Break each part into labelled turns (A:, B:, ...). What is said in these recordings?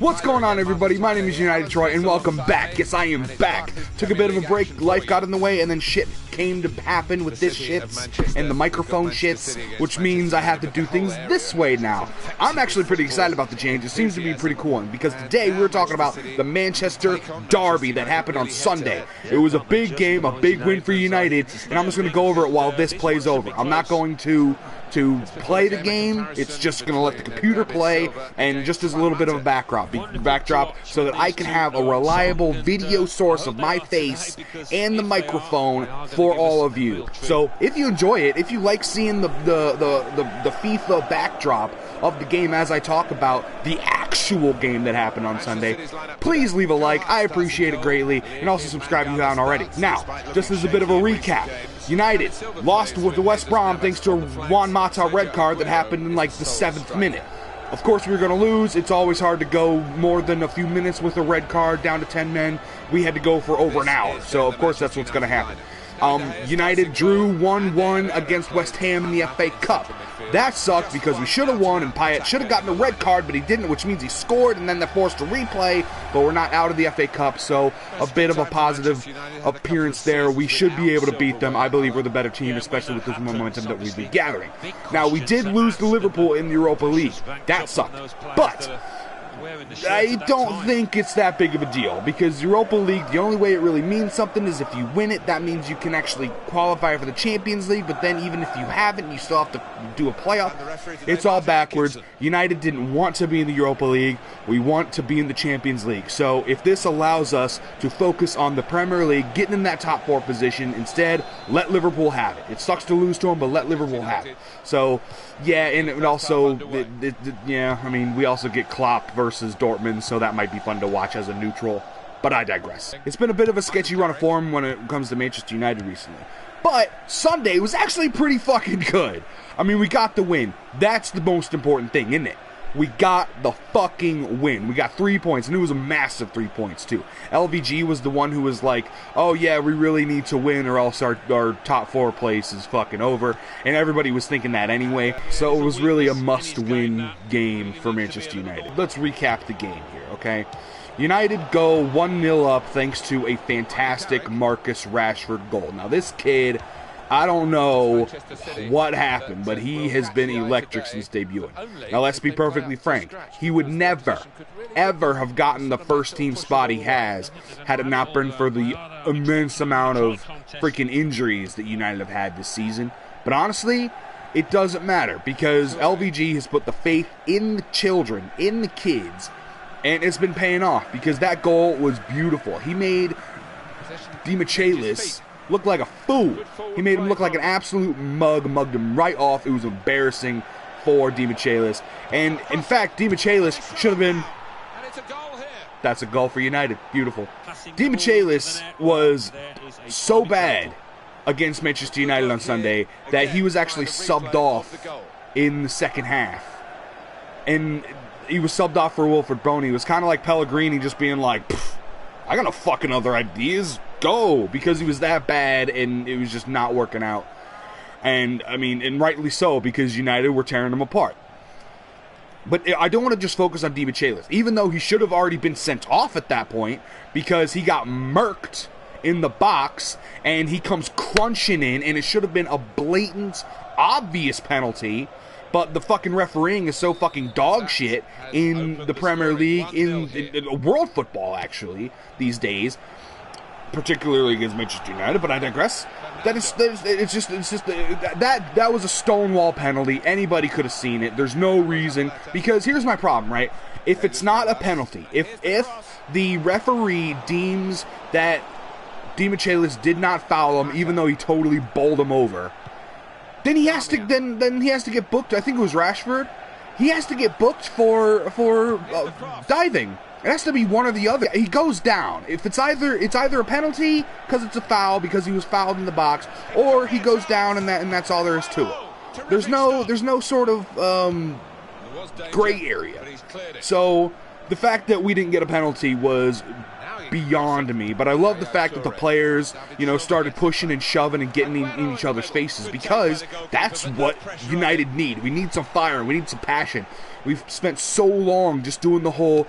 A: What's going on, everybody? My name is United Troy, and welcome back. Yes, I am back. Took a bit of a break, life got in the way, and then shit came to happen with this shits and the microphone shits, which means I have to do things this way now. I'm actually pretty excited about the change. It seems to be a pretty cool one, because today we're talking about the Manchester Derby that happened on Sunday. It was a big game, a big win for United, and I'm just going to go over it while this plays over. I'm not going to play the game. It's just going to let the computer play, and just as a little bit of a backdrop so that I can have a reliable video source of my face and the microphone for all of you. So if you enjoy it, if you like seeing the FIFA backdrop of the game as I talk about the actual game that happened on Sunday, please leave a like. I appreciate it greatly, and also subscribe if you haven't already. Now, just as a bit of a recap, United lost with the West Brom thanks to a Juan Mata red card that happened in like the 7th minute. Of course, we were going to lose. It's always hard to go more than a few minutes with a red card down to 10 men. We had to go for over an hour, so of course that's what's going to happen. United drew 1-1 against West Ham in the FA Cup. That sucked because we should have won, and Payet should have gotten a red card, but he didn't, which means he scored, and then they're forced to replay, but we're not out of the FA Cup, so a bit of a positive appearance there. We should be able to beat them. I believe we're the better team, especially with this momentum that we've been gathering. Now, we did lose to Liverpool in the Europa League. That sucked. But I don't think it's that big of a deal, because Europa League, the only way it really means something is if you win it. That means you can actually qualify for the Champions League, but then even if you haven't, you still have to do a playoff. It's all backwards. United didn't want to be in the Europa League. We want to be in the Champions League. So if this allows us to focus on the Premier League, getting in that top 4 position, instead, let Liverpool have it. It sucks to lose to them, but let Liverpool have it. So, yeah, and it would also, I mean, we also get Klopp versus Dortmund, so that might be fun to watch as a neutral, but I digress. It's been a bit of a sketchy run of form when it comes to Manchester United recently, but Sunday was actually pretty fucking good. I mean, we got the win. That's the most important thing, isn't it? We got the fucking win. We got 3 points, and it was a massive 3 points, too. LVG was the one who was like, oh yeah, we really need to win or else our top 4 place is fucking over. And everybody was thinking that anyway. So it was really a must-win game for Manchester United. Let's recap the game here, okay? United go 1-0 up thanks to a fantastic Marcus Rashford goal. Now this kid, I don't know what happened, but he has been electric since debuting. Now, let's be perfectly frank. He would never, ever have gotten the first team spot he has had it not been for the immense amount of freaking injuries that United have had this season. But honestly, it doesn't matter, because LVG has put the faith in the children, in the kids, and it's been paying off, because that goal was beautiful. He made Demichelis looked like a fool. He made him look like an absolute mug, mugged him right off. It was embarrassing for Demichelis. And, in fact, Demichelis should have been... That's a goal for United. Beautiful. Demichelis was so bad against Manchester United on Sunday that he was actually subbed off in the second half. And he was subbed off for Wilfred Boney. It was kind of like Pellegrini just being like, I got no fucking other ideas. Go, because he was that bad and it was just not working out. And I mean, and rightly so, because United were tearing him apart. But I don't want to just focus on Demichelis, even though he should have already been sent off at that point, because he got murked in the box and he comes crunching in, and it should have been a blatant, obvious penalty. But the fucking refereeing is so fucking dog shit in the Premier League, in world football actually these days, particularly against Manchester United. But I digress. That was a stonewall penalty. Anybody could have seen it. There's no reason, because here's my problem, right? If it's not a penalty, if the referee deems that Demichelis did not foul him, even though he totally bowled him over, then he has to then he has to get booked. I think it was Rashford. He has to get booked for diving. It has to be one or the other. He goes down. If it's either a penalty because it's a foul because he was fouled in the box, or he goes down and that's all there is to it. There's no sort of gray area. So the fact that we didn't get a penalty was beyond me. But I love the fact that the players, you know, started pushing and shoving and getting in each other's faces, because that's what United need. We need some fire. We need some passion. We've spent so long just doing the whole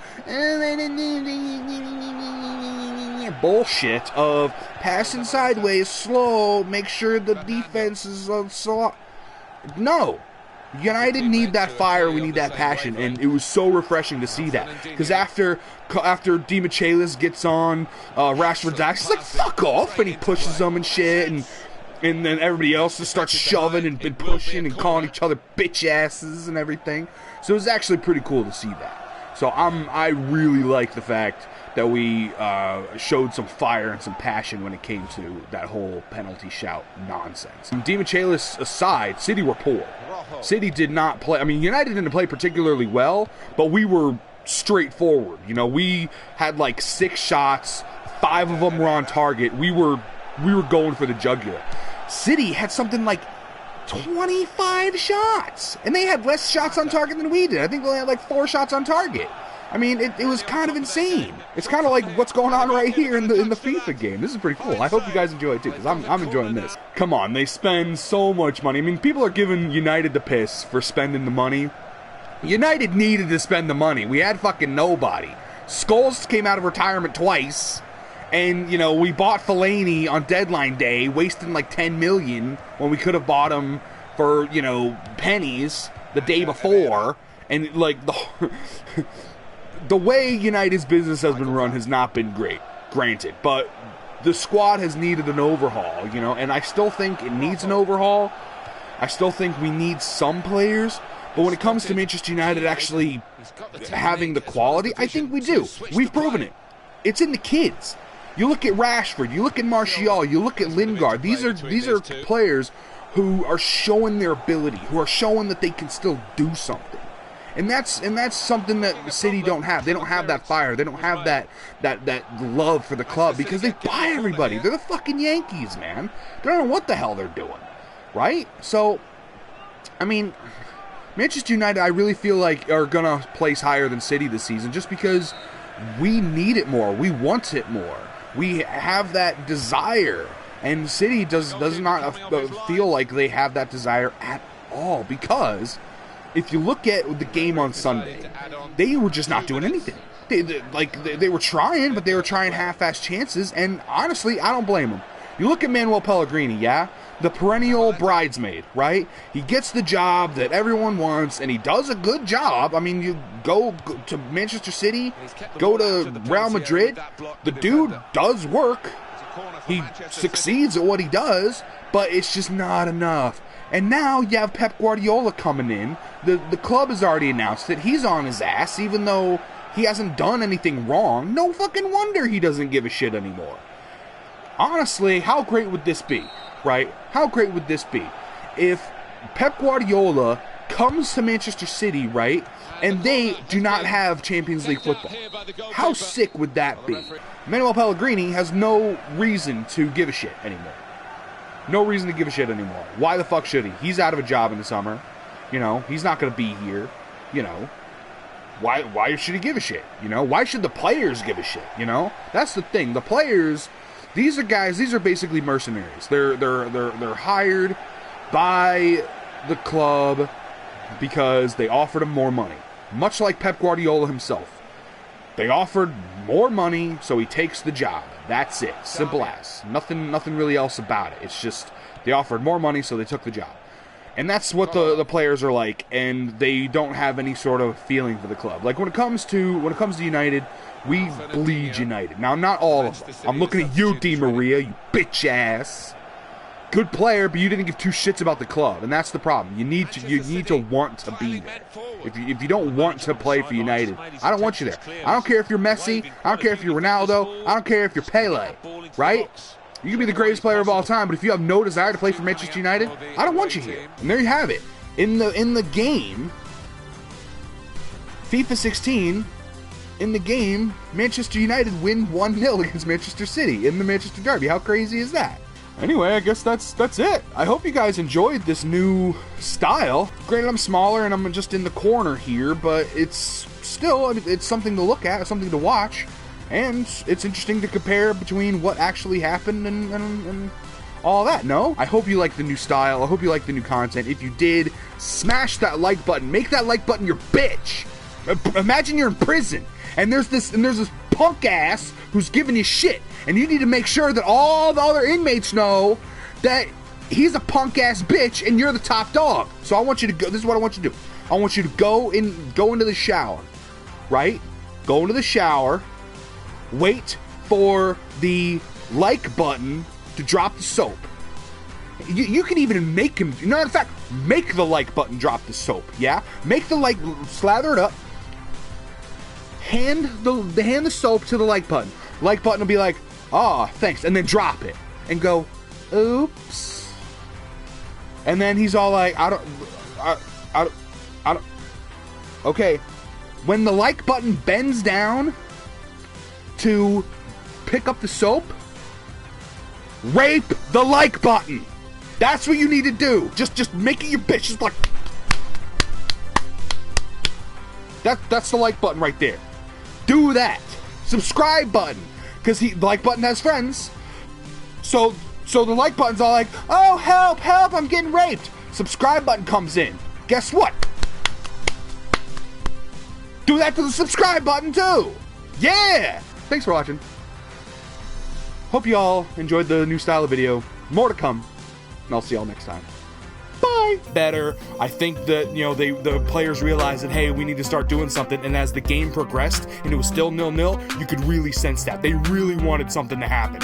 A: bullshit of passing sideways, slow, make sure the defense is slow. No. United need that fire, we need that passion, and it was so refreshing to see that. Because after Di Michelis gets on Rashford's axe, he's like, fuck off, and he pushes them and shit, and then everybody else just starts shoving and pushing and calling each other bitch asses and everything. So it was actually pretty cool to see that. So I really like the fact that we showed some fire and some passion when it came to that whole penalty shout nonsense. Di Michelis aside, City were poor. City did not play. I mean, United didn't play particularly well, but we were straightforward. You know, we had like 6 shots, 5 of them were on target. We were going for the jugular. City had something like 25 shots, and they had less shots on target than we did. I think they only had like 4 shots on target. I mean, it was kind of insane. It's kind of like what's going on right here in the FIFA game. This is pretty cool. I hope you guys enjoy it too, because I'm enjoying this. Come on, they spend so much money. I mean, people are giving United the piss for spending the money. United needed to spend the money. We had fucking nobody. Scholes came out of retirement twice, and, you know, we bought Fellaini on deadline day, wasting like 10 million when we could have bought him for, you know, pennies the day before. And, like, the way United's business has been run has not been great, granted, but the squad has needed an overhaul, you know, and I still think it needs an overhaul. I still think we need some players, but when it comes to Manchester United actually having the quality, I think we do. We've proven it. It's in the kids. You look at Rashford, you look at Martial, you look at Lingard. These are players who are showing their ability, who are showing that they can still do something. And that's something that City don't have. They don't have that fire. They don't have that love for the club, because they buy everybody. They're the fucking Yankees, man. They don't know what the hell they're doing, right? So, I mean, Manchester United, I really feel like, are gonna place higher than City this season, just because we need it more. We want it more. We have that desire, and City does not feel like they have that desire at all, because if you look at the game on Sunday, they were just not doing anything. They were trying, but they were trying half-assed chances, and honestly, I don't blame them. You look at Manuel Pellegrini, yeah? The perennial bridesmaid, right? He gets the job that everyone wants, and he does a good job. I mean, you go to Manchester City, go to Real Madrid, the dude does work. He succeeds at what he does, but it's just not enough. And now you have Pep Guardiola coming in. The club has already announced that he's on his ass, even though he hasn't done anything wrong. No fucking wonder he doesn't give a shit anymore. Honestly, how great would this be, right? How great would this be if Pep Guardiola comes to Manchester City, right, and they do not have Champions League football? How sick would that be? Manuel Pellegrini has no reason to give a shit anymore. No reason to give a shit anymore. Why the fuck should he? He's out of a job in the summer. You know, he's not going to be here. You know, why should he give a shit? You know, why should the players give a shit? You know, that's the thing. The players, these are guys. These are basically mercenaries. They're hired by the club because they offered them more money. Much like Pep Guardiola himself. They offered more money, so he takes the job. That's it. Simple as. Nothing really else about it. It's just they offered more money, so they took the job. And that's what the players are like, and they don't have any sort of feeling for the club. Like when it comes to United, we bleed United. Now, not all of them. I'm looking at you, Di Maria, you bitch ass. Good player, but you didn't give two shits about the club, and that's the problem. You need to want to be there. If you don't want to play for United, I don't want you there. I don't care if you're Messi. I don't care if you're Ronaldo. I don't care if you're Pele, right? You can be the greatest player of all time, but if you have no desire to play for Manchester United, I don't want you here. And there you have it. In the game, FIFA 16, in the game, Manchester United win 1-0 against Manchester City in the Manchester Derby. How crazy is that? Anyway, I guess that's it. I hope you guys enjoyed this new style. Granted, I'm smaller and I'm just in the corner here, but it's still, it's something to look at, something to watch. And it's interesting to compare between what actually happened and all that. No? I hope you like the new style. I hope you like the new content. If you did, smash that like button. Make that like button your bitch. Imagine you're in prison and there's this punk ass who's giving you shit, and you need to make sure that all the other inmates know that he's a punk ass bitch and you're the top dog. So I want you to go. This is what I want you to do. I want you to go into the shower, right? Go into the shower. Wait for the like button to drop the soap. You can even make him. In fact, make the like button drop the soap. Yeah, make the like, slather it up. Hand the soap to the like button. Like button will be like, "Ah, thanks," and then drop it and go, "Oops." And then he's all like, I don't. Okay, when the like button bends down to pick up the soap, rape the like button. That's what you need to do. Just make it your bitch. Just like that's the like button right there. Do that. Subscribe button, because the like button has friends. So the like button's all like, "Oh, help, I'm getting raped." Subscribe button comes in. Guess what? Do that to the subscribe button too. Yeah. Thanks for watching. Hope you all enjoyed the new style of video. More to come. And I'll see y'all next time. Bye. Better. I think that, the players realized that, hey, we need to start doing something. And as the game progressed and it was still 0-0, you could really sense that. They really wanted something to happen.